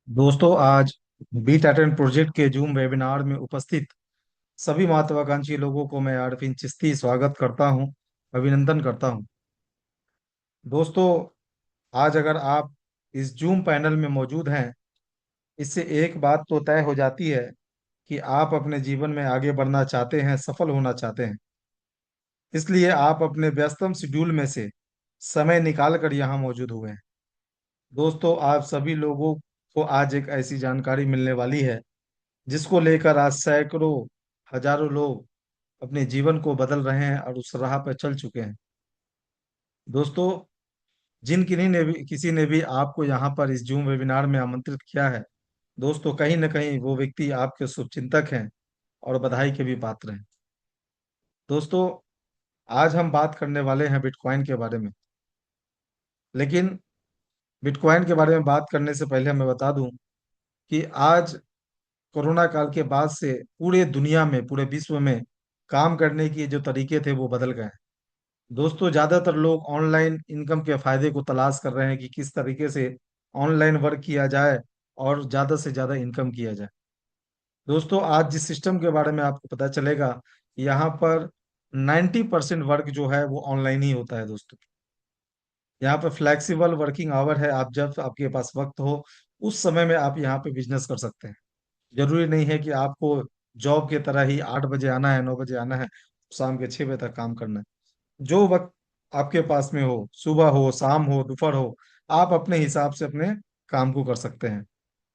दोस्तों, आज beat attend project के जूम वेबिनार में उपस्थित सभी महत्वाकांक्षी लोगों को मैं आरफिन चिश्ती स्वागत करता हूं, अभिनंदन करता हूं। दोस्तों, आज अगर आप इस जूम पैनल में मौजूद हैं, इससे एक बात तो तय हो जाती है कि आप अपने जीवन में आगे बढ़ना चाहते हैं, सफल होना चाहते हैं। इसलिए आप अपने व्यस्तम शेड्यूल में से समय निकाल कर यहाँ मौजूद हुए हैं। दोस्तों, आप सभी लोगों को आज एक ऐसी जानकारी मिलने वाली है जिसको लेकर आज सैकड़ों हजारों लोग अपने जीवन को बदल रहे हैं और उस राह पर चल चुके हैं। दोस्तों, जिन किन्हीं ने भी किसी ने भी आपको यहाँ पर इस जूम वेबिनार में आमंत्रित किया है, दोस्तों कहीं न कहीं वो व्यक्ति आपके शुभचिंतक हैं और बधाई के भी पात्र हैं। दोस्तों, आज हम बात करने वाले हैं बिटकॉइन के बारे में। लेकिन बिटकॉइन के बारे में बात करने से पहले मैं बता दूं कि आज कोरोना काल के बाद से पूरे दुनिया में, पूरे विश्व में काम करने के जो तरीके थे वो बदल गए हैं। दोस्तों, ज्यादातर लोग ऑनलाइन इनकम के फायदे को तलाश कर रहे हैं कि किस तरीके से ऑनलाइन वर्क किया जाए और ज्यादा से ज्यादा इनकम किया जाए। दोस्तों, आज जिस सिस्टम के बारे में आपको पता चलेगा, यहाँ पर 90% वर्क जो है वो ऑनलाइन ही होता है। दोस्तों, यहाँ पर फ्लेक्सिबल वर्किंग आवर है। आप जब आपके पास वक्त हो उस समय में आप यहाँ पे बिजनेस कर सकते हैं। जरूरी नहीं है कि आपको जॉब की तरह ही 8 बजे आना है, 9 बजे आना है, शाम के 6 बजे तक काम करना है। जो वक्त आपके पास में हो, सुबह हो, शाम हो, दोपहर हो, आप अपने हिसाब से अपने काम को कर सकते हैं।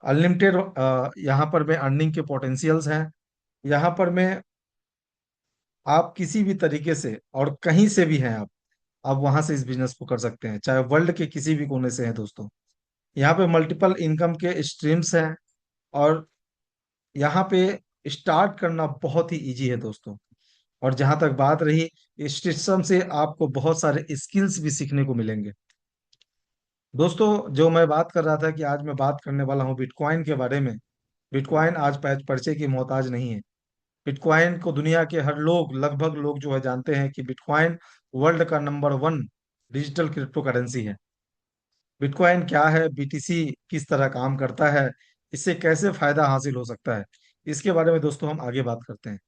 अनलिमिटेड यहाँ पर में अर्निंग के पोटेंशियल्स हैं। यहाँ पर में आप किसी भी तरीके से और कहीं से भी हैं आप वहां से इस बिजनेस को कर सकते हैं, चाहे वर्ल्ड के किसी भी कोने से हैं। दोस्तों, यहाँ पे मल्टीपल इनकम के स्ट्रीम्स हैं और यहाँ पे स्टार्ट करना बहुत ही इजी है। दोस्तों, और जहां तक बात रही, इस सिस्टम से आपको बहुत सारे स्किल्स भी सीखने को मिलेंगे। दोस्तों, जो मैं बात कर रहा था कि आज मैं बात करने वाला हूँ बिटकॉइन के बारे में। बिटकॉइन आज परिचय की मोहताज नहीं है। बिटकॉइन को दुनिया के हर लोग, लगभग लोग जो है जानते हैं कि बिटकॉइन वर्ल्ड का नंबर 1 डिजिटल क्रिप्टो करेंसी है। बिटकॉइन क्या है, बीटीसी किस तरह काम करता है, इससे कैसे फायदा हासिल हो सकता है, इसके बारे में दोस्तों हम आगे बात करते हैं।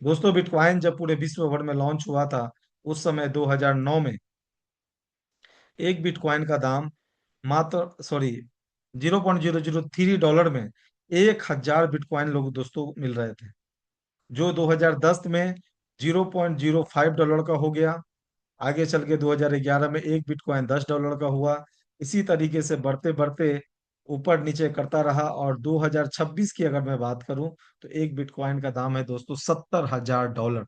दोस्तों, बिटकॉइन जब पूरे विश्व भर में लॉन्च हुआ था, उस समय 2009 में एक बिटकॉइन का दाम मात्र 0.003 डॉलर में 1,000 बिटकॉइन लोग दोस्तों मिल रहे थे, जो 2010 में 0.05 डॉलर का हो गया। आगे चल के 2011 में एक बिटकॉइन 10 डॉलर का हुआ। इसी तरीके से बढ़ते बढ़ते ऊपर नीचे करता रहा और 2026 की अगर मैं बात करूं तो एक बिटकॉइन का दाम है दोस्तों 70,000 डॉलर।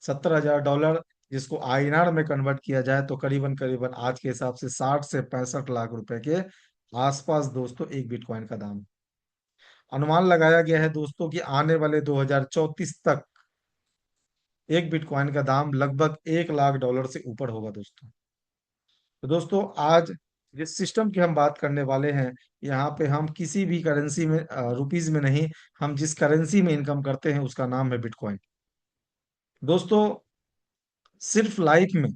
70,000 डॉलर, जिसको आईएनआर में कन्वर्ट किया जाए तो करीबन करीबन आज के हिसाब से 60 से 65 लाख रुपए के आसपास दोस्तों एक बिटकॉइन का दाम। अनुमान लगाया गया है दोस्तों कि आने वाले 2034 तक एक बिटकॉइन का दाम लगभग 1 लाख डॉलर से ऊपर होगा। दोस्तों, तो दोस्तों आज जिस सिस्टम की हम बात करने वाले हैं, यहाँ पे हम किसी भी करेंसी में, रुपीज में नहीं, हम जिस करेंसी में इनकम करते हैं उसका नाम है बिटकॉइन। दोस्तों, सिर्फ लाइफ में,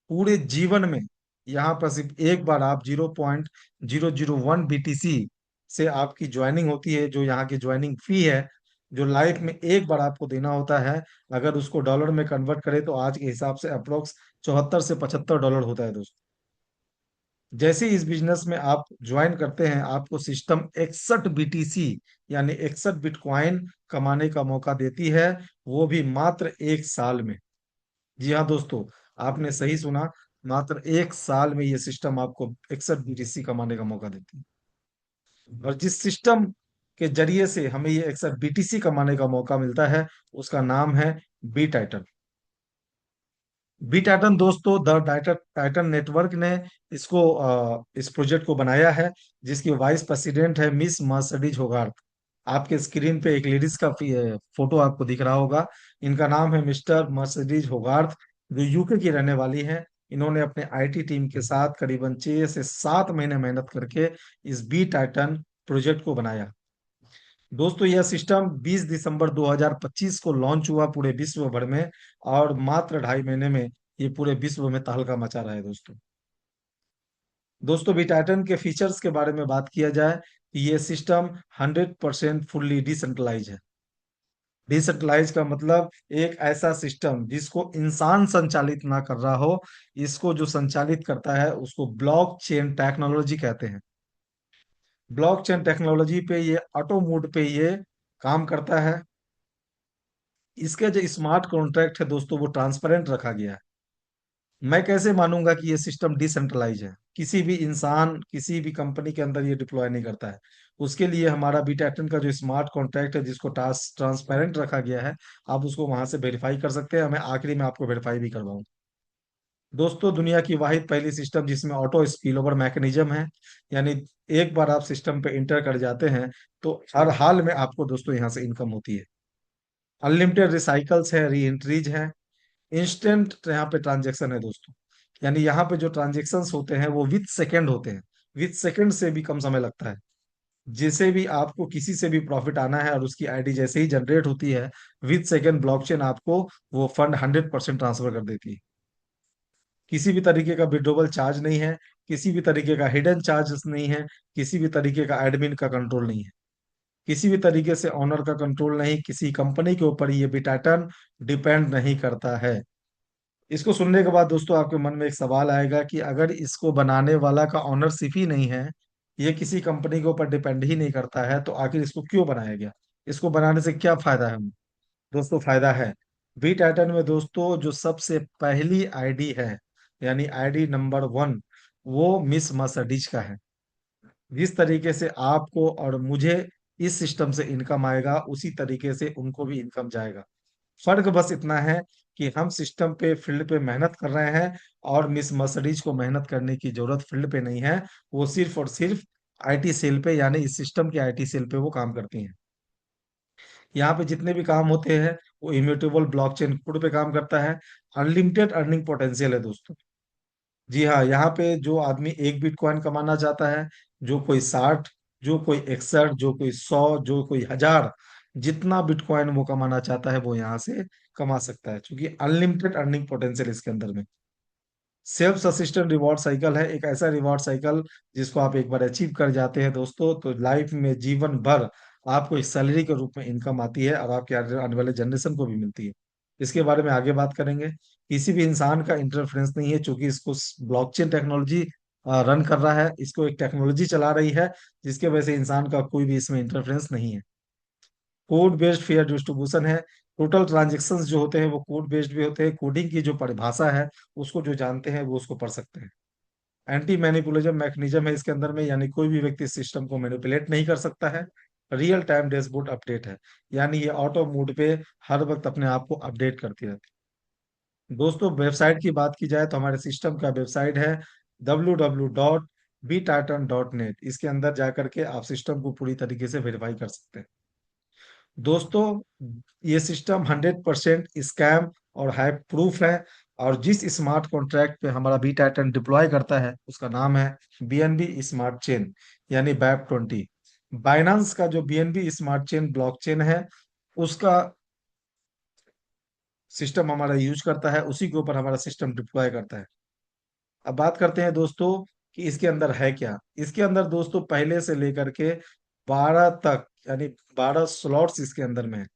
पूरे जीवन में, यहाँ पर सिर्फ एक बार आप 0.001 BTC से आपकी ज्वाइनिंग होती है, जो यहाँ की ज्वाइनिंग फी है, जो लाइफ में एक बार आपको देना होता है। अगर उसको डॉलर में कन्वर्ट करें तो आज के हिसाब से अप्रोक्स 74 से 75 डॉलर होता है। दोस्तों, जैसे ही इस बिजनेस में आप ज्वाइन करते हैं, आपको सिस्टम 61 BTC यानी 61 बिटकॉइन कमाने का मौका देती है, वो भी मात्र 1 साल में। जी हाँ दोस्तों, आपने सही सुना, मात्र 1 साल में ये सिस्टम आपको 61 BTC कमाने का मौका देती है। और जिस सिस्टम के जरिए से हमें ये 61 BTC कमाने का मौका मिलता है, उसका नाम है बी टाइटन। बी टाइटन दोस्तों, द टाइटन नेटवर्क ने इस प्रोजेक्ट को बनाया है, जिसकी वाइस प्रेसिडेंट है मिस मर्सिडीज होगार्थ। आपके स्क्रीन पे एक लेडीज का फोटो आपको दिख रहा होगा। इनका नाम है मिस्टर मर्सिडीज होगार्थ, जो यूके की रहने वाली है। इन्होंने अपने आईटी टीम के साथ करीबन 6 से 7 महीने मेहनत करके इस बी टाइटन प्रोजेक्ट को बनाया। दोस्तों, यह सिस्टम 20 दिसंबर 2025 को लॉन्च हुआ पूरे विश्व भर में, और मात्र 2.5 महीने में ये पूरे विश्व में तहलका मचा रहा है। दोस्तों, दोस्तों बिटाटन के फीचर्स के बारे में बात किया जाए, ये सिस्टम 100% फुल्ली डिसेंट्रलाइज है। डिसेंट्रलाइज का मतलब एक ऐसा सिस्टम जिसको इंसान संचालित ना कर रहा हो, इसको जो संचालित करता है उसको ब्लॉकचेन टेक्नोलॉजी कहते हैं। ब्लॉकचेन टेक्नोलॉजी पे ये ऑटो मोड पे ये काम करता है। इसके जो स्मार्ट कॉन्ट्रैक्ट है दोस्तों वो ट्रांसपेरेंट रखा गया है। मैं कैसे मानूंगा कि ये सिस्टम डिसेंट्रलाइज है? किसी भी इंसान किसी भी कंपनी के अंदर ये डिप्लॉय नहीं करता है। उसके लिए हमारा बीटा 10 का जो स्मार्ट कॉन्ट्रैक्ट है जिसको ट्रांसपेरेंट रखा गया है, आप उसको वहां से वेरीफाई कर सकते हैं। मैं आखिरी में आपको वेरीफाई भी करवाऊँ। दोस्तों दुनिया की वाहिद पहली सिस्टम जिसमें ऑटो स्पिल ओवर मैकेनिज्म है, यानी एक बार आप सिस्टम पे इंटर कर जाते हैं तो हर हाल में आपको दोस्तों यहाँ से इनकम होती है। अनलिमिटेड रिसाइकल्स है, री एंट्रीज है, इंस्टेंट यहाँ पे ट्रांजेक्शन है दोस्तों। यानी यहाँ पे जो ट्रांजेक्शन्स होते हैं वो विद सेकंड होते हैं। विद सेकंड से भी कम समय लगता है। जैसे भी आपको किसी से भी प्रॉफिट आना है और उसकी आईडी जैसे ही जनरेट होती है, विद सेकंड ब्लॉकचेन आपको वो फंड 100% ट्रांसफर कर देती है। किसी भी तरीके का विड्रॉवल चार्ज नहीं है, किसी भी तरीके का हिडन चार्जेस नहीं है, किसी भी तरीके का एडमिन का कंट्रोल नहीं है, किसी भी तरीके से ऑनर का कंट्रोल नहीं, किसी कंपनी के ऊपर ये बिटाटन डिपेंड नहीं करता है। इसको सुनने के बाद दोस्तों आपके मन में एक सवाल आएगा कि अगर इसको बनाने वाला का ऑनरशिप ही नहीं है, ये किसी कंपनी के ऊपर डिपेंड ही नहीं करता है, तो आखिर इसको क्यों बनाया गया? इसको बनाने से क्या फायदा है? दोस्तों फायदा है। बी टाइटन में दोस्तों जो सबसे पहली आईडी है, यानी आईडी नंबर 1, वो मिस मर्सिडीज का है। जिस तरीके से आपको और मुझे इस सिस्टम से इनकम आएगा, उसी तरीके से उनको भी इनकम जाएगा। फर्क बस इतना है कि हम सिस्टम पे फील्ड पे मेहनत कर रहे हैं और मिस मर्सिडीज को मेहनत करने की जरूरत फील्ड पे नहीं है। वो सिर्फ और सिर्फ आईटी सेल पे, यानी इस सिस्टम के आईटी सेल पे वो काम करती हैं। यहाँ पे जितने भी काम होते हैं वो इम्यूटेबल ब्लॉकचेन कोड पे काम करता है। अनलिमिटेड अर्निंग पोटेंशियल है दोस्तों। जी हाँ, यहाँ पे जो आदमी एक बिटकॉइन कमाना चाहता है, जो कोई 60, जो कोई 61, जो कोई 100, जो कोई 1000, जितना बिटकॉइन वो कमाना चाहता है वो यहाँ से कमा सकता है, क्योंकि अनलिमिटेड अर्निंग पोटेंशियल इसके अंदर में। सेल्फ ससिस्टेंट रिवॉर्ड साइकिल है, एक ऐसा रिवॉर्ड साइकिल जिसको आप एक बार अचीव कर जाते हैं दोस्तों, तो लाइफ में जीवन भर आपको एक सैलरी के रूप में इनकम आती है और आपके आने वाले जनरेशन को भी मिलती है। इसके बारे में आगे बात करेंगे। किसी भी इंसान का इंटरफेरेंस नहीं है, क्योंकि इसको ब्लॉकचेन टेक्नोलॉजी रन कर रहा है, इसको एक टेक्नोलॉजी चला रही है, जिसके वजह से इंसान का कोई भी इसमें इंटरफेरेंस नहीं है। कोड बेस्ड फेयर डिस्ट्रीब्यूशन है। टोटल ट्रांजेक्शन्स जो होते हैं वो कोड बेस्ड भी होते हैं। कोडिंग की जो परिभाषा है उसको जो जानते हैं वो उसको पढ़ सकते हैं। एंटी मैनिपुलेशन मैकेनिज्म है इसके अंदर में, यानी कोई भी व्यक्ति सिस्टम को मैनिपुलेट नहीं कर सकता है। रियल टाइम डैशबोर्ड अपडेट है, यानी ये ऑटो मोड पे हर वक्त अपने आप को अपडेट करती रहती है। दोस्तों वेबसाइट की बात की जाए तो हमारे सिस्टम का वेबसाइट है www.btartan.net। इसके अंदर जाकर के आप सिस्टम को पूरी तरीके से वेरीफाई कर सकते हैं। दोस्तों ये सिस्टम 100% स्कैम और हैक प्रूफ है। और जिस स्मार्ट कॉन्ट्रैक्ट पे हमारा बी टाइटन डिप्लॉय करता है उसका नाम है बीएनबी स्मार्ट चेन, यानी बैप 20। बाइनांस का जो बीएनबी स्मार्ट चेन ब्लॉकचेन है उसका सिस्टम हमारा यूज करता है, उसी के ऊपर हमारा सिस्टम डिप्लॉय करता है। अब बात करते हैं दोस्तों कि इसके अंदर है क्या। इसके अंदर दोस्तों पहले से लेकर के 12 तक, यानी 12 स्लॉट्स इसके अंदर में है।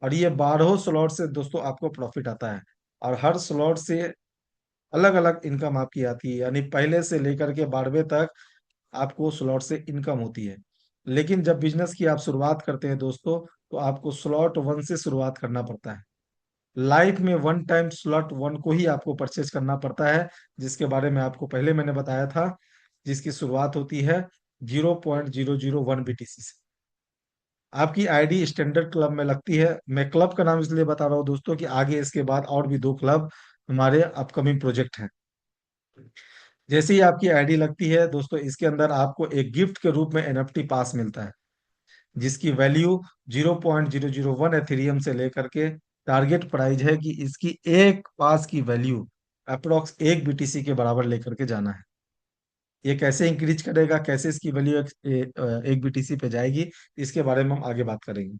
और ये 12 स्लॉट से दोस्तों आपको प्रॉफिट आता है, और हर स्लॉट से अलग अलग इनकम आपकी आती है, यानी पहले से लेकर के 12वें तक आपको स्लॉट से इनकम होती है। लेकिन जब बिजनेस की आप शुरुआत करते हैं दोस्तों, तो आपको स्लॉट 1 से शुरुआत करना पड़ता है। लाइफ में वन टाइम स्लॉट 1 को ही आपको परचेज करना पड़ता है, जिसके बारे में आपको पहले मैंने बताया था, जिसकी शुरुआत होती है 0.001 BTC से। आपकी आईडी स्टैंडर्ड क्लब में लगती है। मैं क्लब का नाम इसलिए बता रहा हूँ दोस्तों कि आगे इसके बाद और भी 2 क्लब हमारे अपकमिंग प्रोजेक्ट हैं। जैसे ही आपकी आईडी लगती है दोस्तों, इसके अंदर आपको एक गिफ्ट के रूप में एनएफटी पास मिलता है, जिसकी वैल्यू 0.001 एथेरियम से लेकर के टारगेट प्राइस है कि इसकी एक पास की वैल्यू अप्रोक्स 1 BTC के बराबर लेकर के जाना है। ये कैसे इंक्रीज करेगा, कैसे इसकी वैल्यू 1 BTC पे जाएगी, इसके बारे में हम आगे बात करेंगे।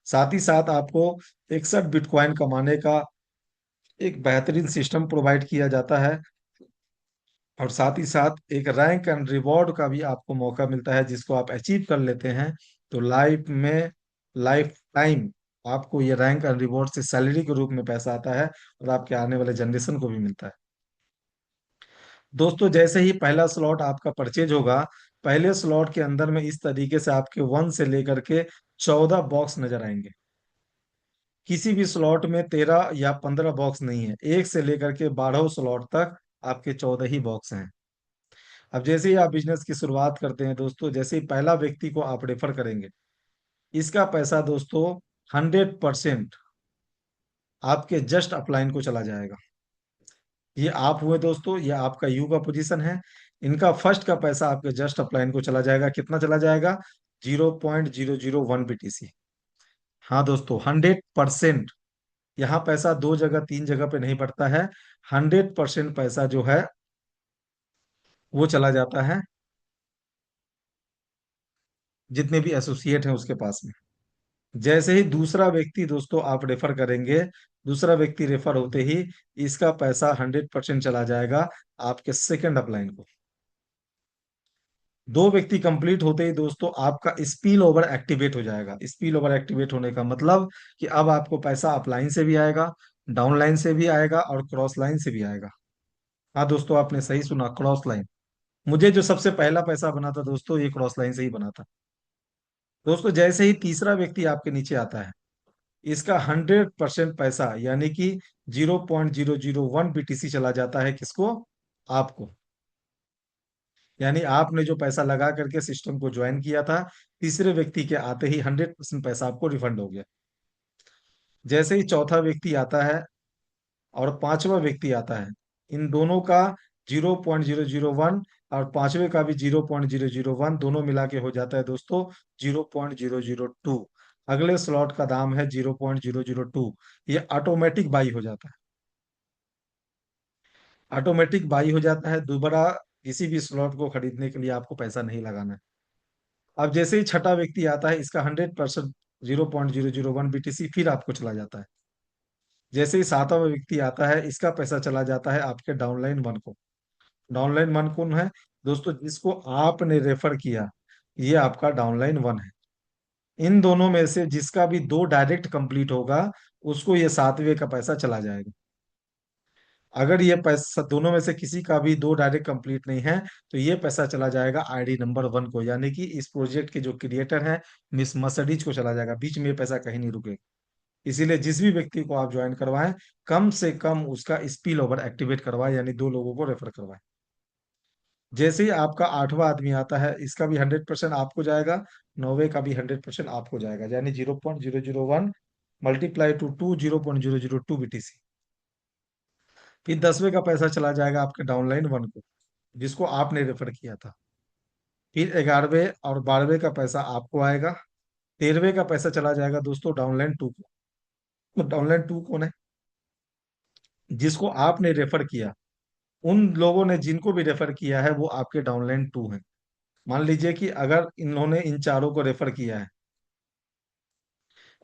साथ ही साथ आपको 61 बिटकॉइन कमाने का एक बेहतरीन सिस्टम प्रोवाइड किया जाता है। और साथ ही साथ एक रैंक एंड रिवॉर्ड का भी आपको मौका मिलता है, जिसको आप अचीव कर लेते हैं तो लाइफ में, लाइफ टाइम आपको ये रैंक एंड रिवॉर्ड से सैलरी के रूप में पैसा आता है, और आपके आने वाले जनरेशन को भी मिलता है। दोस्तों जैसे ही पहला स्लॉट आपका परचेज होगा, पहले स्लॉट के अंदर में इस तरीके से आपके 1 से लेकर के 14 बॉक्स नजर आएंगे। किसी भी स्लॉट में 13 या 15 बॉक्स नहीं है, 1 से लेकर के 12 स्लॉट तक आपके 14 ही बॉक्स हैं। अब जैसे ही आप बिजनेस की शुरुआत करते हैं दोस्तों, जैसे ही पहला व्यक्ति को आप रेफर करेंगे, इसका पैसा दोस्तों 100% आपके जस्ट अपलाइन को चला जाएगा। ये आप हुए दोस्तों, ये आपका यू का पोजीशन है। इनका फर्स्ट का पैसा आपके जस्ट अपलाइन को चला जाएगा। कितना चला जाएगा? 0.001 BTC। हाँ दोस्तों, 100%। यहाँ पैसा दो जगह तीन जगह पे नहीं बढ़ता है। 100% पैसा जो है वो चला जाता है जितने भी एसोसिएट हैं उसके पास में। जैसे ही दूसरा व्यक्ति दोस्तों आप रेफर करेंगे, दूसरा व्यक्ति रेफर होते ही इसका पैसा 100% चला जाएगा आपके सेकंड अपलाइन को। दो व्यक्ति कंप्लीट होते ही दोस्तों आपका स्पिल ओवर एक्टिवेट हो जाएगा। स्पिल ओवर एक्टिवेट होने का मतलब कि अब आपको पैसा अपलाइन से भी आएगा, डाउन लाइन से भी आएगा, और क्रॉस लाइन से भी आएगा। हाँ दोस्तों, आपने सही सुना, क्रॉस लाइन। मुझे जो सबसे पहला पैसा बना था दोस्तों, ये क्रॉस लाइन से ही बना था। दोस्तों जैसे ही तीसरा व्यक्ति आपके नीचे आता है, इसका 100% पैसा यानी कि 0.001 BTC चला जाता है। किसको? आपको। यानी आपने जो पैसा लगा करके सिस्टम को ज्वाइन किया था, तीसरे व्यक्ति के आते ही 100% पैसा आपको रिफंड हो गया। जैसे ही चौथा व्यक्ति आता है और पांचवा व्यक्ति आता है, इन दोनों का 0.001 और पांचवे का भी 0.001, दोनों मिला के हो जाता है दोस्तों 0.002। अगले स्लॉट का दाम है 0.002। ये ऑटोमेटिक बाई हो जाता है। ऑटोमेटिक बाई हो जाता है। दोबारा किसी भी स्लॉट को खरीदने के लिए आपको पैसा नहीं लगाना है। अब जैसे ही छठा व्यक्ति आता है, इसका 100% 0.001 BTC फिर आपको चला जाता है। जैसे ही सातवां व्यक्ति आता है, इसका पैसा चला जाता है आपके डाउनलाइन वन को। डाउनलाइन वन कौन है? दोस्तों जिसको आपने रेफर किया, ये आपका डाउनलाइन वन है। इन दोनों में से जिसका भी दो डायरेक्ट कंप्लीट होगा, उसको ये सातवें का पैसा चला जाएगा। अगर ये पैसा दोनों में से किसी का भी दो डायरेक्ट कंप्लीट नहीं है, तो ये पैसा चला जाएगा आईडी नंबर वन को, यानी कि इस प्रोजेक्ट के जो क्रिएटर है मिस मर्सिडीज को चला जाएगा। बीच में ये पैसा कहीं नहीं रुकेगा। इसीलिए जिस भी व्यक्ति को आप ज्वाइन करवाएं, कम से कम उसका स्पिल ओवर एक्टिवेट करवाएं, यानी दो लोगों को रेफर करवाएं। जैसे ही आपका आठवां आदमी आता है, इसका भी 100% आपको जाएगा, नौवे का भी 100% आपको जाएगा, यानी 0.001 मल्टीप्लाई टू टू 0.002 BTC। फिर 10वें का पैसा चला जाएगा आपके डाउनलाइन वन को, जिसको आपने रेफर किया था। फिर 11वें और 12वें का पैसा आपको आएगा। 13वें का पैसा चला जाएगा दोस्तों डाउनलाइन टू को। तो डाउनलाइन टू कौन है? जिसको आपने रेफर किया। उन लोगों ने जिनको भी रेफर किया है वो आपके डाउनलाइन टू हैं। मान लीजिए कि अगर इन्होंने इन चारों को रेफर किया है,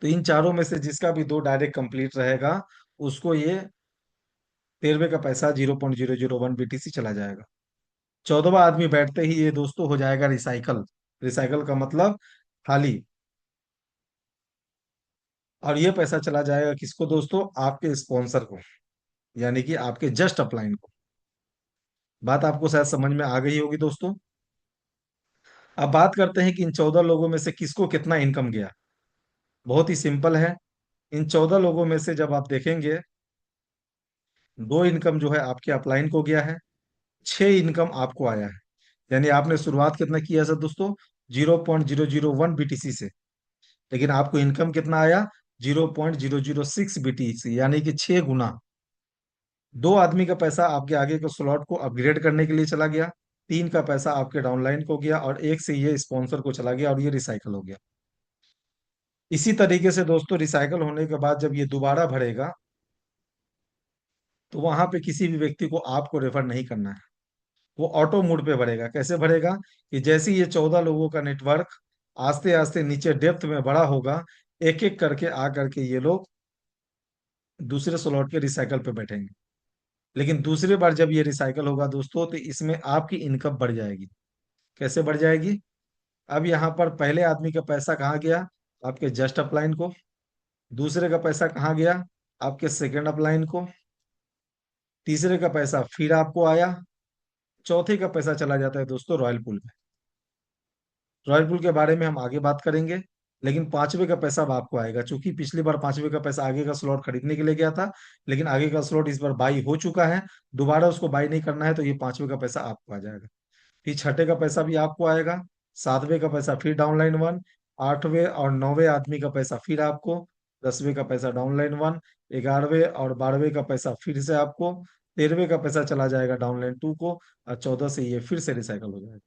तो इन चारों में से जिसका भी दो डायरेक्ट कंप्लीट रहेगा, उसको ये 13वें का पैसा 0.001 BTC चला जाएगा। 14वां आदमी बैठते ही ये दोस्तों हो जाएगा रिसाइकल। रिसाइकल का मतलब खाली। और ये पैसा चला जाएगा किसको दोस्तों? आपके स्पॉन्सर को, यानी कि आपके जस्ट अपलाइन को। बात आपको शायद समझ में आ गई होगी दोस्तों। अब बात करते हैं कि इन 14 लोगों में से किसको कितना इनकम गया। बहुत ही सिंपल है। इन 14 लोगों में से जब आप देखेंगे, दो इनकम जो है आपके अपलाइन को गया है, 6 इनकम आपको आया है। यानी आपने शुरुआत कितना किया सर दोस्तों? 0.001 BTC से। लेकिन आपको इनकम कितना आया? 0.006 BTC, यानी कि 6 गुना। दो आदमी का पैसा आपके आगे के स्लॉट को अपग्रेड करने के लिए चला गया, तीन का पैसा आपके डाउनलाइन को गया, और एक से ये स्पॉन्सर को चला गया, और ये रिसाइकल हो गया। इसी तरीके से दोस्तों रिसाइकल होने के बाद जब ये दोबारा भरेगा, तो वहां पे किसी भी व्यक्ति को आपको रेफर नहीं करना है। वो ऑटो मोड पे भरेगा। कैसे भरेगा? कि जैसे ही ये 14 लोगों का नेटवर्क आस्ते आस्ते नीचे डेप्थ में बड़ा होगा, एक एक करके आ करके ये लोग दूसरे स्लॉट के रिसाइकल पे बैठेंगे। लेकिन दूसरी बार जब ये रिसाइकल होगा दोस्तों, तो इसमें आपकी इनकम बढ़ जाएगी। कैसे बढ़ जाएगी? अब यहाँ पर पहले आदमी का पैसा कहाँ गया? आपके जस्ट अपलाइन को। दूसरे का पैसा कहाँ गया? आपके सेकंड अपलाइन को। तीसरे का पैसा फिर आपको आया। चौथे का पैसा चला जाता है दोस्तों रॉयल पूल में। रॉयल पूल के बारे में हम आगे बात करेंगे। लेकिन पांचवे का पैसा अब आपको आएगा, क्योंकि पिछली बार पांचवे का पैसा आगे का स्लॉट खरीदने के लिए गया था, लेकिन आगे का स्लॉट इस बार बाई हो चुका है। दोबारा उसको बाई नहीं करना है, तो ये पांचवे का पैसा आपको आ जाएगा। फिर छठे का पैसा भी आपको आएगा। सातवें का पैसा फिर डाउनलाइन वन। आठवें और नौवें आदमी का पैसा फिर आपको। 10वें का पैसा डाउनलाइन वन। 11वें और 12वें का पैसा फिर से आपको। 13वें का पैसा चला जाएगा डाउनलाइन टू को। और 14 से ये फिर से रिसाइकल हो जाएगा।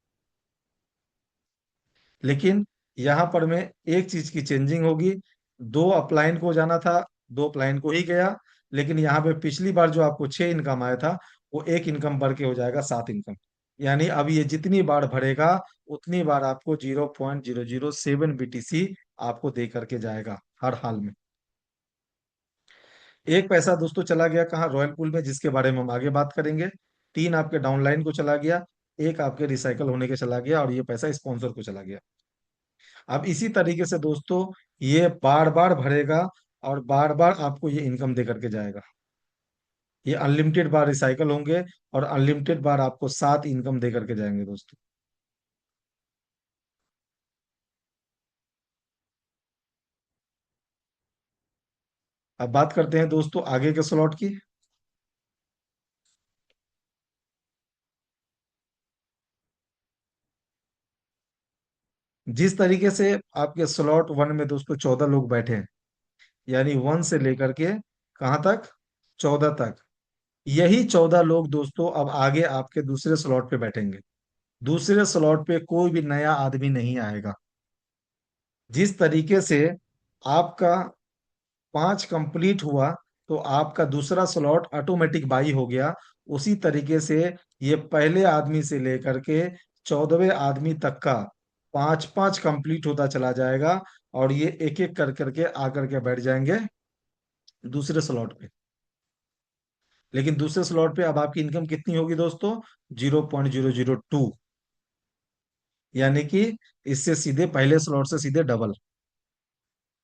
लेकिन यहाँ पर में एक चीज की चेंजिंग होगी। दो अपलाइन को जाना था, दो अपलाइन को ही गया। लेकिन यहाँ पे पिछली बार जो आपको 6 इनकम आया था, वो एक इनकम बढ़ के हो जाएगा 7 इनकम। यानी अब ये जितनी बार भरेगा, उतनी बार आपको 0.007 BTC आपको दे करके जाएगा हर हाल में। एक पैसा दोस्तों चला गया कहाँ? रॉयल पूल में, जिसके बारे में हम आगे बात करेंगे। तीन आपके डाउनलाइन को चला गया। एक आपके रिसाइकल होने के चला गया, और ये पैसा स्पॉन्सर को चला गया। अब इसी तरीके से दोस्तों ये बार बार भरेगा, और बार बार आपको ये इनकम दे करके जाएगा। ये अनलिमिटेड बार रिसाइकल होंगे, और अनलिमिटेड बार आपको 7 इनकम दे करके जाएंगे दोस्तों। अब बात करते हैं दोस्तों आगे के स्लॉट की। जिस तरीके से आपके स्लॉट वन में दोस्तों 14 लोग बैठे हैं, यानी वन से लेकर के कहाँ तक? 14 तक। यही 14 लोग दोस्तों अब आगे आपके दूसरे स्लॉट पे बैठेंगे। दूसरे स्लॉट पे कोई भी नया आदमी नहीं आएगा। जिस तरीके से आपका 5 कंप्लीट हुआ, तो आपका दूसरा स्लॉट ऑटोमेटिक बाई हो गया। उसी तरीके से ये पहले आदमी से लेकर के 14वें आदमी तक का 5 5 कंप्लीट होता चला जाएगा। और ये एक एक कर करके आकर के बैठ जाएंगे दूसरे स्लॉट पे। लेकिन दूसरे स्लॉट पे अब आपकी इनकम कितनी होगी दोस्तों? 0.002। यानी कि इससे सीधे पहले स्लॉट से सीधे डबल।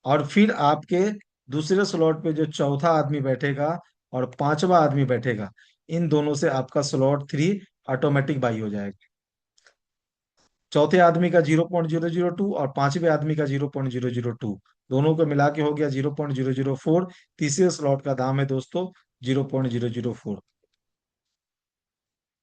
और फिर आपके दूसरे स्लॉट पे जो चौथा आदमी बैठेगा और पांचवा आदमी बैठेगा, इन दोनों से आपका स्लॉट थ्री ऑटोमेटिक बाई हो जाएगा। चौथे आदमी का 0.002 और पांचवें आदमी का 0.002, दोनों को मिला के हो गया 0.004। तीसरे स्लॉट का दाम है दोस्तों 0.004।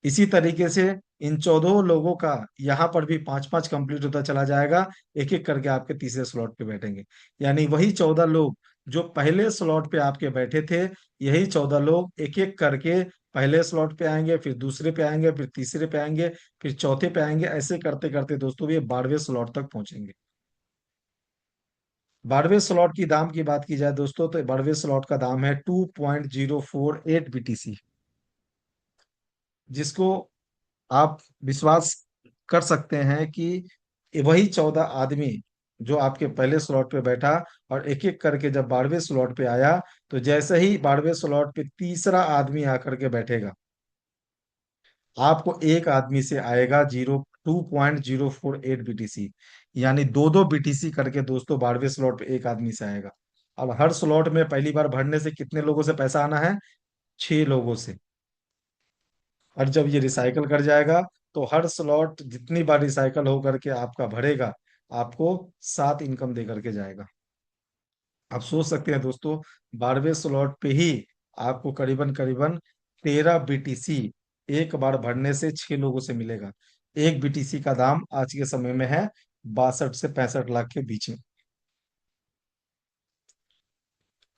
इसी तरीके से इन 14 लोगों का यहाँ पर भी 5 5 कंप्लीट होता चला जाएगा। एक एक करके आपके तीसरे स्लॉट पे बैठेंगे। यानी वही 14 लोग जो पहले स्लॉट पे आपके बैठे थे, यही 14 लोग एक एक करके पहले स्लॉट पे आएंगे, फिर दूसरे पे आएंगे, फिर तीसरे पे आएंगे, फिर चौथे पे आएंगे। ऐसे करते करते दोस्तों ये 12वें स्लॉट तक पहुंचेंगे। 12वें स्लॉट की दाम की बात की जाए दोस्तों, तो 12वें स्लॉट का दाम है 2.048 BTC, जिसको आप विश्वास कर सकते हैं कि वही 14 आदमी जो आपके पहले स्लॉट पे बैठा, और एक एक करके जब 12वें स्लॉट पे आया, तो जैसे ही 12वें स्लॉट पे तीसरा आदमी आकर के बैठेगा, आपको एक आदमी से आएगा 2.048 BTC। यानी दो दो BTC करके दोस्तों 12वें स्लॉट पे एक आदमी से आएगा। अब हर स्लॉट में पहली बार भरने से कितने लोगों से पैसा आना है? 6 लोगों से। और जब ये रिसाइकल कर जाएगा, तो हर स्लॉट जितनी बार रिसाइकल हो करके आपका भरेगा, आपको 7 इनकम दे करके जाएगा। आप सोच सकते हैं दोस्तों, 12वें स्लॉट पे ही आपको करीबन करीबन 13 BTC एक बार भरने से 6 लोगों से मिलेगा। एक BTC का दाम आज के समय में है 62 से 65 लाख के बीच में।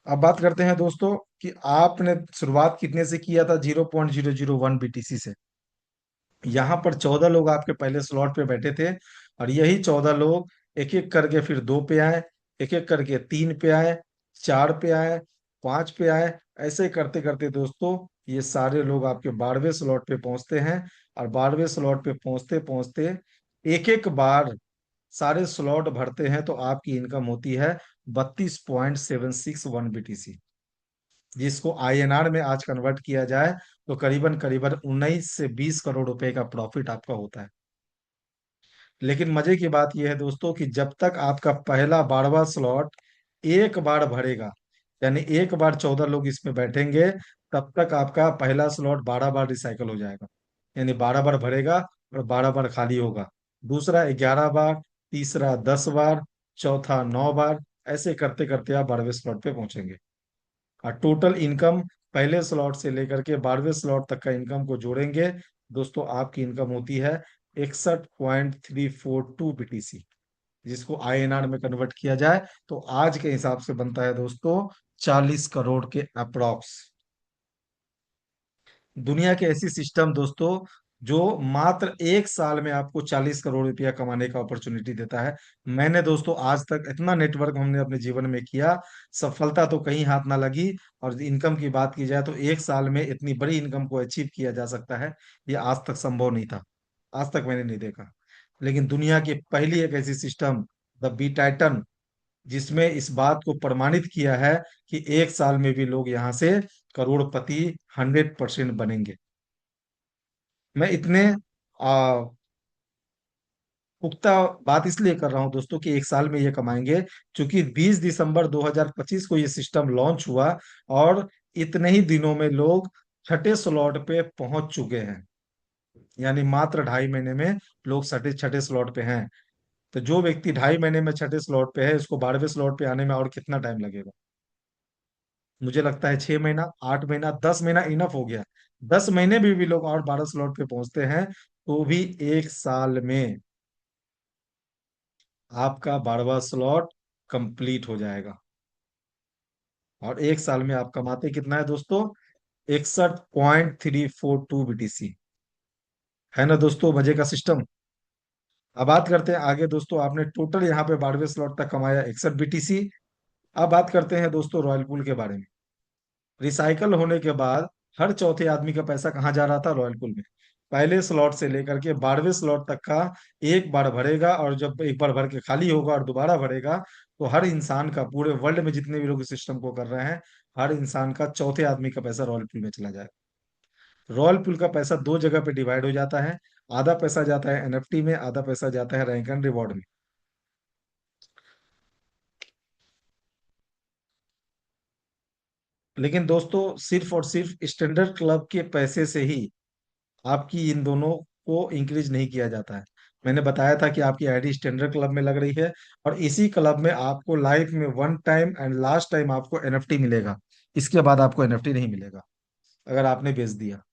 अब बात करते हैं दोस्तों कि आपने शुरुआत कितने से किया था? 0.001 BTC से। यहाँ पर 14 लोग आपके पहले स्लॉट पे बैठे थे, और यही 14 लोग एक एक करके फिर दो पे आए, एक एक करके तीन पे आए, चार पे आए, पांच पे आए। ऐसे करते करते दोस्तों ये सारे लोग आपके 12वें स्लॉट पे पहुंचते हैं। और 12वें स्लॉट पे पहुंचते पहुंचते एक एक बार सारे स्लॉट भरते हैं, तो आपकी इनकम होती है 32.761 BTC, जिसको INR में आज कन्वर्ट किया जाए, तो करीबन करीबन 19 से 20 करोड़ रुपए का प्रॉफिट आपका होता है। लेकिन मजे की बात यह है दोस्तों कि जब तक आपका पहला 12वां स्लॉट एक बार भरेगा, यानी एक बार 14 लोग इसमें बैठेंगे, तब तक आपका पहला स्लॉट 12 बार रिसाइकल हो जाएगा। यानी 12 बार भरेगा और 12 बार खाली होगा। दूसरा 11 बार, तीसरा 10 बार, चौथा 9 बार, ऐसे करते करते आप 12वें स्लॉट पे पहुंचेंगे। और टोटल इनकम पहले स्लॉट से लेकर के 12वें स्लॉट तक का इनकम को जोड़ेंगे दोस्तों, आपकी इनकम होती है 61.342 BTC। जिसको INR में कन्वर्ट किया जाए तो आज के हिसाब से बनता है दोस्तों 40 करोड़ के अप्रॉक्स। दुनिया के ऐसी सिस्टम दोस्तों जो मात्र एक साल में आपको 40 करोड़ रुपया कमाने का अपॉर्चुनिटी देता है। मैंने दोस्तों आज तक इतना नेटवर्क हमने अपने जीवन में किया, सफलता तो कहीं हाथ ना लगी। और इनकम की बात की जाए तो एक साल में इतनी बड़ी इनकम को अचीव किया जा सकता है, ये आज तक संभव नहीं था। आज तक मैंने नहीं देखा। लेकिन दुनिया की पहली एक ऐसी सिस्टम, द बी टाइटन, जिसमें इस बात को प्रमाणित किया है कि एक साल में भी लोग यहाँ से करोड़पति 100% बनेंगे। मैं इतने आ, पुख्ता बात इसलिए कर रहा हूं दोस्तों कि एक साल में ये कमाएंगे, क्योंकि 20 दिसंबर 2025 को ये सिस्टम लॉन्च हुआ और इतने ही दिनों में लोग छठे स्लॉट पे पहुंच चुके हैं। यानी मात्र 2.5 महीने में लोग छठे छठे स्लॉट पे हैं। तो जो व्यक्ति 2.5 महीने में छठे स्लॉट पे है, उसको 12वें स्लॉट पे आने में और कितना टाइम लगेगा? मुझे लगता है 6 महीना, 8 महीना, 10 महीना इनफ हो गया। 10 महीने भी लोग और 12 स्लॉट पे पहुंचते हैं तो भी एक साल में आपका 12वां स्लॉट कंप्लीट हो जाएगा। और एक साल में आप कमाते कितना है दोस्तों? 61.342 BTC। है ना दोस्तों मजे का सिस्टम। अब बात करते हैं आगे दोस्तों, आपने टोटल यहाँ पे 12वें स्लॉट तक कमाया 61 BTC। अब बात करते हैं दोस्तों रॉयल पूल के बारे में। रिसाइकल होने के बाद हर चौथे आदमी का पैसा कहाँ जा रहा था? रॉयल पूल में। पहले स्लॉट से लेकर के 12वें स्लॉट तक का एक बार भरेगा, और जब एक बार भर के खाली होगा और दोबारा भरेगा, तो हर इंसान का, पूरे वर्ल्ड में जितने भी लोग इस सिस्टम को कर रहे हैं, हर इंसान का चौथे आदमी का पैसा रॉयल पूल में चला जाएगा। रॉयल पूल का पैसा दो जगह पे डिवाइड हो जाता है। आधा पैसा जाता है NFT में, आधा पैसा जाता है रैंक एंड रिवॉर्ड में। लेकिन दोस्तों सिर्फ और सिर्फ स्टैंडर्ड क्लब के पैसे से ही आपकी इन दोनों को इंक्रीज नहीं किया जाता है। मैंने बताया था कि आपकी आईडी स्टैंडर्ड क्लब में लग रही है, और इसी क्लब में आपको लाइफ में one time and last time आपको NFT मिलेगा। इसके बाद आपको NFT नहीं मिलेगा अगर आपने बेच दिया।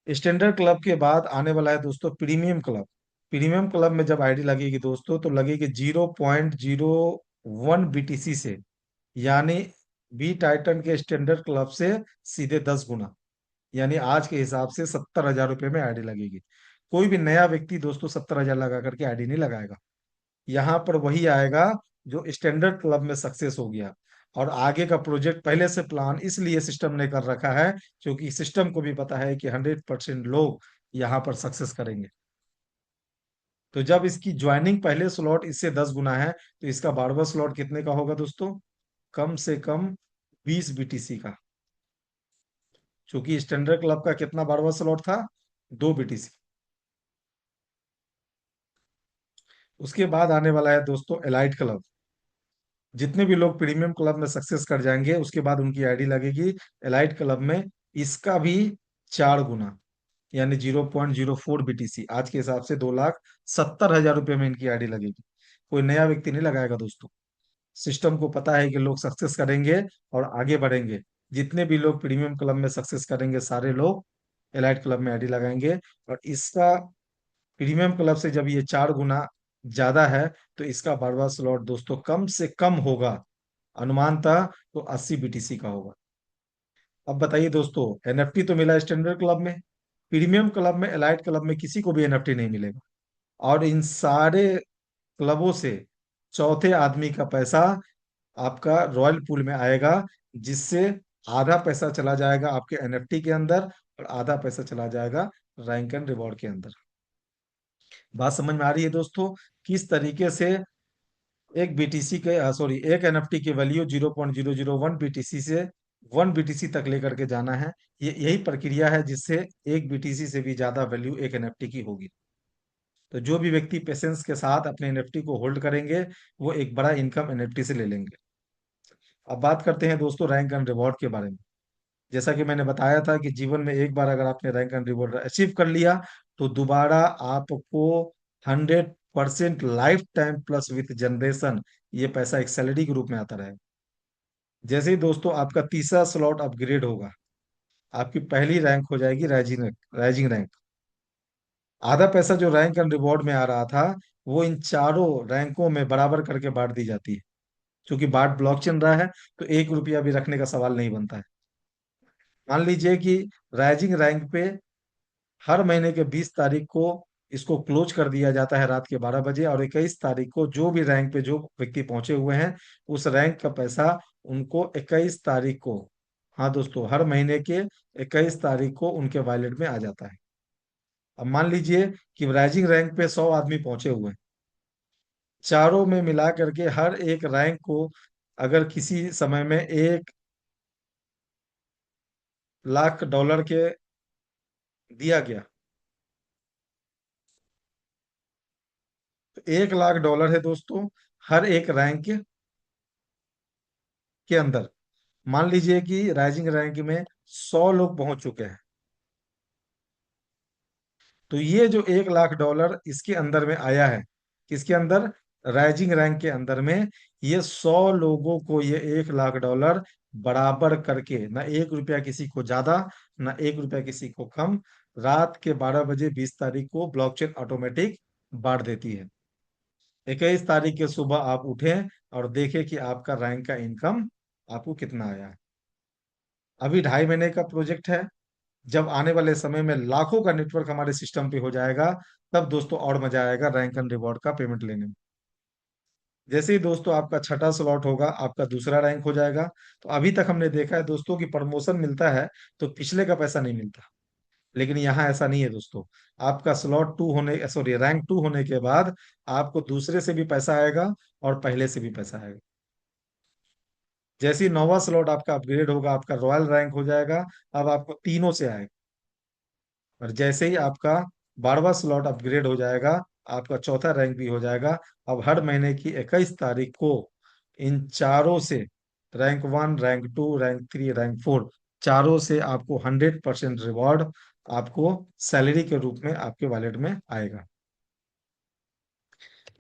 स्टैंडर्ड क्लब के बाद आने वाला है दोस्तों प्रीमियम क्लब। प्रीमियम क्लब में जब आईडी लगेगी दोस्तों, तो लगेगी 0.01 BTC से। यानी बी टाइटन के स्टैंडर्ड क्लब से सीधे 10 गुना। यानी आज के हिसाब से 70,000 रुपये में आईडी लगेगी। कोई भी नया व्यक्ति दोस्तों 70,000 लगा करके आईडी नहीं लगाएगा। यहाँ पर वही आएगा जो स्टैंडर्ड क्लब में सक्सेस हो गया। और आगे का प्रोजेक्ट पहले से प्लान इसलिए सिस्टम ने कर रखा है, क्योंकि सिस्टम को भी पता है कि 100% लोग यहाँ पर सक्सेस करेंगे। तो जब इसकी ज्वाइनिंग पहले स्लॉट इससे 10 गुना है, तो इसका 12वां स्लॉट कितने का होगा दोस्तों? कम से कम 20 BTC का। क्योंकि स्टैंडर्ड क्लब का कितना 12वां स्लॉट था? 2 BTC। उसके बाद आने वाला है दोस्तों एलाइट क्लब। जितने भी लोग प्रीमियम क्लब में सक्सेस कर जाएंगे, उसके बाद उनकी आईडी लगेगी एलाइट क्लब में। इसका भी 4 गुना, यानी 0.04 BTC। आज के हिसाब से 2,70,000 रुपये में इनकी आईडी लगेगी। कोई नया व्यक्ति नहीं लगाएगा दोस्तों। सिस्टम को पता है कि लोग सक्सेस करेंगे और आगे बढ़ेंगे। जितने भी लोग प्रीमियम क्लब में सक्सेस करेंगे, सारे लोग एलाइट क्लब में आईडी लगाएंगे। और इसका प्रीमियम क्लब से जब ये 4 गुना ज्यादा है, तो इसका 12वां स्लॉट दोस्तों कम से कम होगा, अनुमानतः तो 80 BTC का होगा। अब बताइए दोस्तों, NFT तो मिला स्टैंडर्ड क्लब में, प्रीमियम क्लब में, एलाइट क्लब में किसी को भी NFT नहीं मिलेगा। और इन सारे क्लबों से चौथे आदमी का पैसा आपका रॉयल पूल में आएगा, जिससे आधा पैसा चला जाएगा आपके NFT के अंदर, और आधा पैसा चला जाएगा रैंक एंड रिवॉर्ड के अंदर। बात समझ में आ रही है दोस्तों? किस तरीके से एक BTC के, सॉरी, एक NFT की वैल्यू 0.001 BTC से वन बीटीसी तक लेकर के जाना है। ये यही प्रक्रिया है जिससे एक बीटीसी से भी ज्यादा वैल्यू एक एनएफटी की होगी। तो जो भी व्यक्ति पेशेंस के साथ अपने एनएफटी को होल्ड करेंगे, वो एक बड़ा इनकम एनएफटी से ले लेंगे। अब बात करते हैं दोस्तों रैंक एंड रिवॉर्ड के बारे में। जैसा कि मैंने बताया था कि जीवन में एक बार अगर आपने रैंक एंड रिवॉर्ड अचीव कर लिया, तो दोबारा आपको 100% life time plus with generation ये पैसा एक सैलरी के रूप में आता रहेगा। जैसे ही दोस्तों आपका तीसरा स्लॉट अपग्रेड होगा, आपकी पहली रैंक हो जाएगी राइजिंग राइजिंग रैंक। आधा पैसा जो रैंक एंड रिवॉर्ड में आ रहा था, वो इन चारों रैंकों में बराबर करके बांट दी जाती है। क्योंकि बाट ब्लॉक चल रहा है, तो 1 रुपया भी रखने का सवाल नहीं बनता है। मान लीजिए कि राइजिंग रैंक पे हर महीने के 20 तारीख को इसको क्लोज कर दिया जाता है रात के 12 बजे, और 21 तारीख को जो भी रैंक पे जो व्यक्ति पहुंचे हुए हैं, उस रैंक का पैसा उनको 21 तारीख को, हाँ दोस्तों, हर महीने के 21 तारीख को उनके वॉलेट में आ जाता है। अब मान लीजिए कि राइजिंग रैंक पे 100 आदमी पहुंचे हुए हैं, चारों में मिला करके हर एक रैंक को अगर किसी समय में 1 लाख डॉलर के दिया गया, तो 1 लाख डॉलर है दोस्तों हर एक रैंक के अंदर। मान लीजिए कि राइजिंग रैंक में 100 लोग पहुंच चुके हैं, तो ये जो 1 लाख डॉलर इसके अंदर में आया है, किसके अंदर, राइजिंग रैंक के अंदर में, ये 100 लोगों को ये 1 लाख डॉलर बराबर करके, ना 1 रुपया किसी को ज्यादा, ना 1 रुपया किसी को कम, रात के 12 बजे 20 तारीख को ब्लॉकचेन ऑटोमेटिक बांट देती है। 21 तारीख के सुबह आप उठें और देखें कि आपका रैंक का इनकम आपको कितना आया है। अभी 2.5 महीने का प्रोजेक्ट है। जब आने वाले समय में लाखों का नेटवर्क हमारे सिस्टम पे हो जाएगा, तब दोस्तों और मजा आएगा रैंक एंड रिवॉर्ड का पेमेंट लेने में। जैसे ही दोस्तों आपका छठा स्लॉट होगा, आपका दूसरा रैंक हो जाएगा। तो अभी तक हमने देखा है दोस्तों कि प्रमोशन मिलता है तो पिछले का पैसा नहीं मिलता, लेकिन यहाँ ऐसा नहीं है दोस्तों। आपका स्लॉट टू होने, सॉरी, रैंक टू होने के बाद आपको दूसरे से भी पैसा आएगा और पहले से भी पैसा आएगा। जैसे ही नौवां स्लॉट आपका अपग्रेड होगा, आपका रॉयल रैंक हो जाएगा, अब आपको तीनों से आएगा। और जैसे ही आपका 12वां स्लॉट अपग्रेड हो जाएगा, आपका चौथा रैंक भी हो जाएगा। अब हर महीने की 21 तारीख को इन चारों से, रैंक 1, रैंक 2, रैंक 3, रैंक 4, चारों से आपको 100% रिवॉर्ड आपको सैलरी के रूप में आपके वॉलेट में आएगा।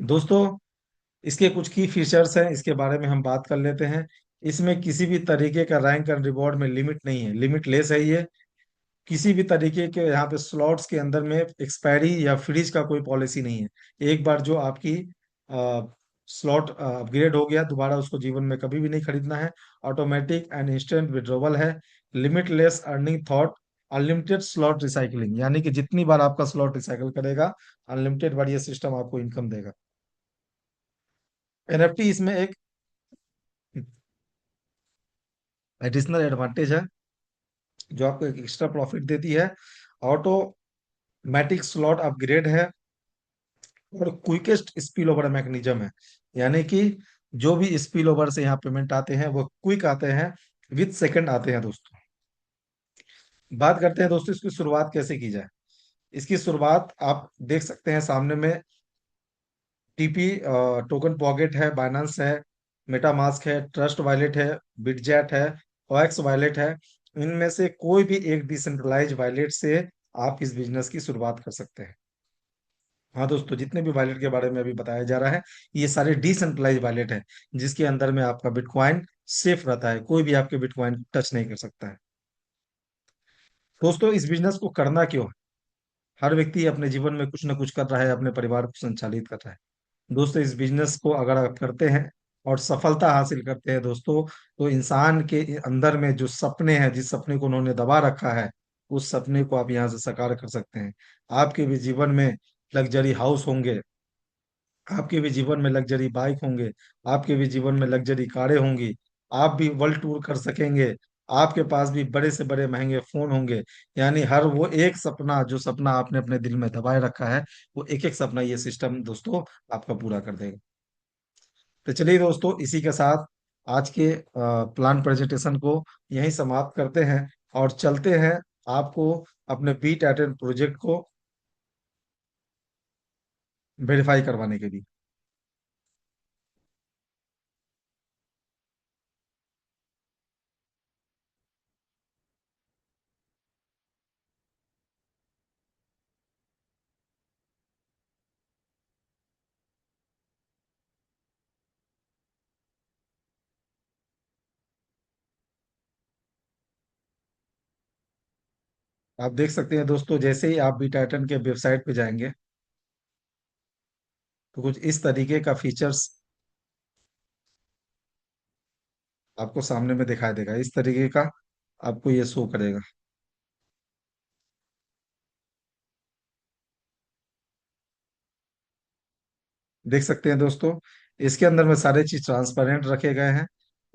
दोस्तों, इसके कुछ की फीचर्स हैं, इसके बारे में हम बात कर लेते हैं। इसमें किसी भी तरीके का रैंक एंड रिवॉर्ड में लिमिट नहीं है, लिमिटलेस है ये। किसी भी तरीके के यहाँ पे स्लॉट्स के अंदर में एक्सपायरी या फ्रीज का कोई पॉलिसी नहीं है। एक बार जो आपकी स्लॉट अपग्रेड हो गया, दोबारा उसको जीवन में कभी भी नहीं खरीदना है। ऑटोमेटिक एंड इंस्टेंट विड्रॉवल है। Limitless earning thought, unlimited slot recycling, यानी कि जितनी बार आपका स्लॉट रिसाइकल करेगा, अनलिमिटेड बार ये सिस्टम आपको इनकम देगा। एनएफटी इसमें एक एडिशनल एडवांटेज है जो आपको एक एक्स्ट्रा प्रॉफिट देती है। ऑटोमेटिक स्लॉट अपग्रेड है और क्विकेस्ट स्पिल ओवर मैकेनिज्म है, यानी कि जो भी स्पिल ओवर से यहाँ पेमेंट आते हैं वो क्विक आते हैं, विद सेकंड आते हैं दोस्तों। बात करते हैं दोस्तों इसकी शुरुआत कैसे की जाए। इसकी शुरुआत आप देख सकते हैं सामने में। टीपी टोकन पॉकेट है, बाइनेंस है, मेटामास्क है, ट्रस्ट वॉलेट है, बिटजैट है, ओएक्स वॉलेट है। इनमें से कोई भी एक डिसेंट्रलाइज वॉलेट से आप इस बिजनेस की शुरुआत कर सकते हैं। हाँ दोस्तों, जितने भी वॉलेट के बारे में अभी बताया जा रहा है, ये सारे डिसेंट्रलाइज वॉलेट है, जिसके अंदर में आपका बिटकॉइन सेफ रहता है, कोई भी आपके बिटकॉइन टच नहीं कर सकता है। दोस्तों, इस बिजनेस को करना क्यों है? हर व्यक्ति अपने जीवन में कुछ ना कुछ कर रहा है, अपने परिवार को संचालित कर रहा है। दोस्तों, इस बिजनेस को अगर आप करते हैं और सफलता हासिल करते हैं दोस्तों, तो इंसान के अंदर में जो सपने हैं, जिस सपने को उन्होंने दबा रखा है, उस सपने को आप यहाँ से साकार कर सकते हैं। आपके भी जीवन में लग्जरी हाउस होंगे, आपके भी जीवन में लग्जरी बाइक होंगे, आपके भी जीवन में लग्जरी कारें होंगी, आप भी वर्ल्ड टूर कर सकेंगे, आपके पास भी बड़े से बड़े महंगे फोन होंगे। यानी हर वो एक सपना, जो सपना आपने अपने दिल में दबाए रखा है, वो एक एक सपना ये सिस्टम दोस्तों आपका पूरा कर देगा। तो चलिए दोस्तों, इसी के साथ आज के प्लान प्रेजेंटेशन को यहीं समाप्त करते हैं और चलते हैं आपको अपने बीट एटेंड प्रोजेक्ट को वेरीफाई करवाने के लिए। आप देख सकते हैं दोस्तों, जैसे ही आप बीट एटेंड के वेबसाइट पे जाएंगे तो कुछ इस तरीके का फीचर्स आपको सामने में दिखाई देगा। इस तरीके का आपको ये शो करेगा। देख सकते हैं दोस्तों, इसके अंदर में सारे चीज ट्रांसपेरेंट रखे गए हैं।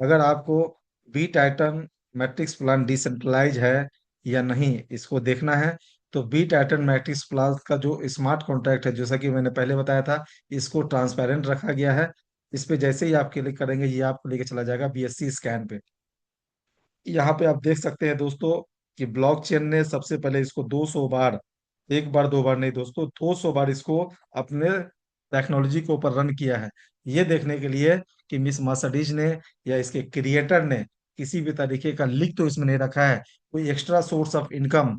अगर आपको B Titan matrix plan decentralize है या नहीं इसको देखना है, तो बी टाइटन मैट्रिक्स प्लान का जो स्मार्ट कॉन्ट्रैक्ट है, जैसा कि मैंने पहले बताया था, इसको ट्रांसपेरेंट रखा गया है। इस पे जैसे ही आप क्लिक करेंगे ये आपको लेके चला जाएगा बीएससी स्कैन पे। यहाँ पे आप देख सकते हैं दोस्तों कि ब्लॉकचेन ने सबसे पहले इसको 200 बार, एक बार दो बार नहीं दोस्तों, 200 बार इसको अपने टेक्नोलॉजी के ऊपर रन किया है। ये देखने के लिए कि मिस मर्सिडीज ने या इसके क्रिएटर ने किसी भी तरीके का लीक तो इसमें नहीं रखा है, कोई एक्स्ट्रा सोर्स ऑफ इनकम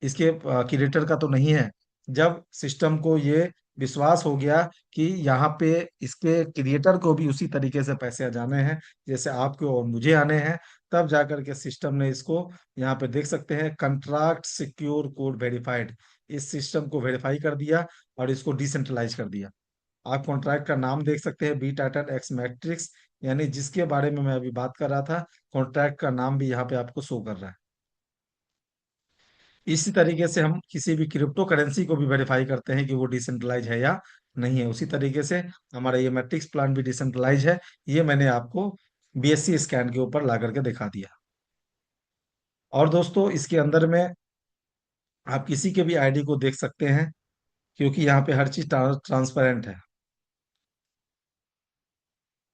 इसके क्रिएटर का तो नहीं है। जब सिस्टम को ये विश्वास हो गया कि यहाँ पे इसके क्रिएटर को भी उसी तरीके से पैसे जाने हैं जैसे आपको और मुझे आने हैं, तब जाकर के सिस्टम ने इसको, यहाँ पे देख सकते हैं, कंट्रैक्ट सिक्योर कोड वेरीफाइड, इस सिस्टम को वेरीफाई कर दिया और इसको डिसेंट्रलाइज कर दिया। आप कॉन्ट्रैक्ट का नाम देख सकते हैं, बी टाइटन एक्स मैट्रिक्स, यानी जिसके बारे में मैं अभी बात कर रहा था, कॉन्ट्रैक्ट का नाम भी यहाँ पे आपको शो कर रहा है। इसी तरीके से हम किसी भी क्रिप्टो करेंसी को भी वेरीफाई करते हैं कि वो डिसेंट्रलाइज है या नहीं है। उसी तरीके से हमारा ये मैट्रिक्स प्लान भी डिसेंट्रलाइज है। ये मैंने आपको बीएससी स्कैन के ऊपर ला करके दिखा दिया। और दोस्तों इसके अंदर में आप किसी के भी आईडी को देख सकते हैं, क्योंकि यहाँ पे हर चीज ट्रांसपेरेंट है।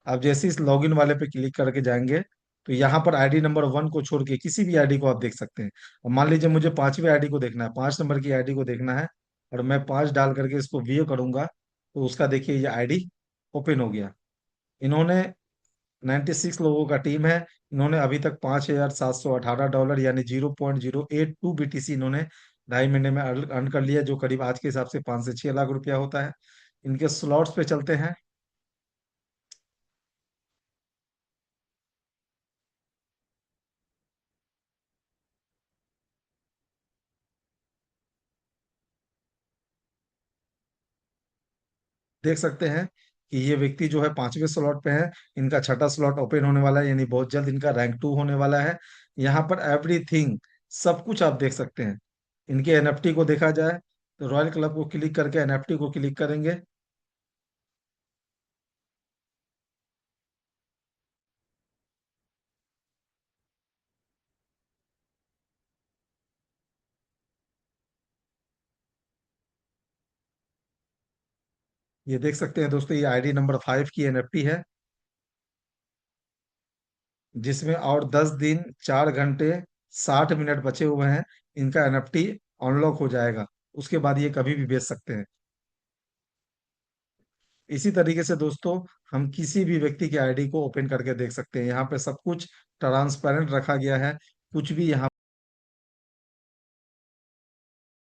आप जैसे इस लॉगिन वाले पे क्लिक करके जाएंगे तो यहाँ पर आईडी नंबर 1 को छोड़ के किसी भी आईडी को आप देख सकते हैं। अब मान लीजिए मुझे 5वीं आईडी को देखना है, 5 नंबर की आईडी को देखना है, और मैं 5 डाल करके इसको व्यू करूंगा तो उसका देखिए ये आईडी ओपन हो गया। इन्होंने 96 लोगों का टीम है। इन्होंने अभी तक $5,718 यानी 0.082 BTC इन्होंने 2.5 महीने में अर्न कर लिया, जो करीब आज के हिसाब से 5 से 6 लाख रुपया होता है। इनके स्लॉट्स पे चलते हैं। देख सकते हैं कि ये व्यक्ति जो है 5वें स्लॉट पे है। इनका छठा स्लॉट ओपन होने वाला है, यानी बहुत जल्द इनका रैंक 2 होने वाला है। यहाँ पर एवरीथिंग, सब कुछ आप देख सकते हैं। इनके एनएफटी को देखा जाए तो रॉयल क्लब को क्लिक करके एनएफटी को क्लिक करेंगे। ये देख सकते हैं दोस्तों, ये आईडी नंबर 5 की एनएफटी है, जिसमें और 10 दिन 4 घंटे 60 मिनट बचे हुए हैं। इनका एनएफटी अनलॉक हो जाएगा, उसके बाद ये कभी भी बेच सकते हैं। इसी तरीके से दोस्तों हम किसी भी व्यक्ति की आईडी को ओपन करके देख सकते हैं। यहाँ पे सब कुछ ट्रांसपेरेंट रखा गया है, कुछ भी यहाँ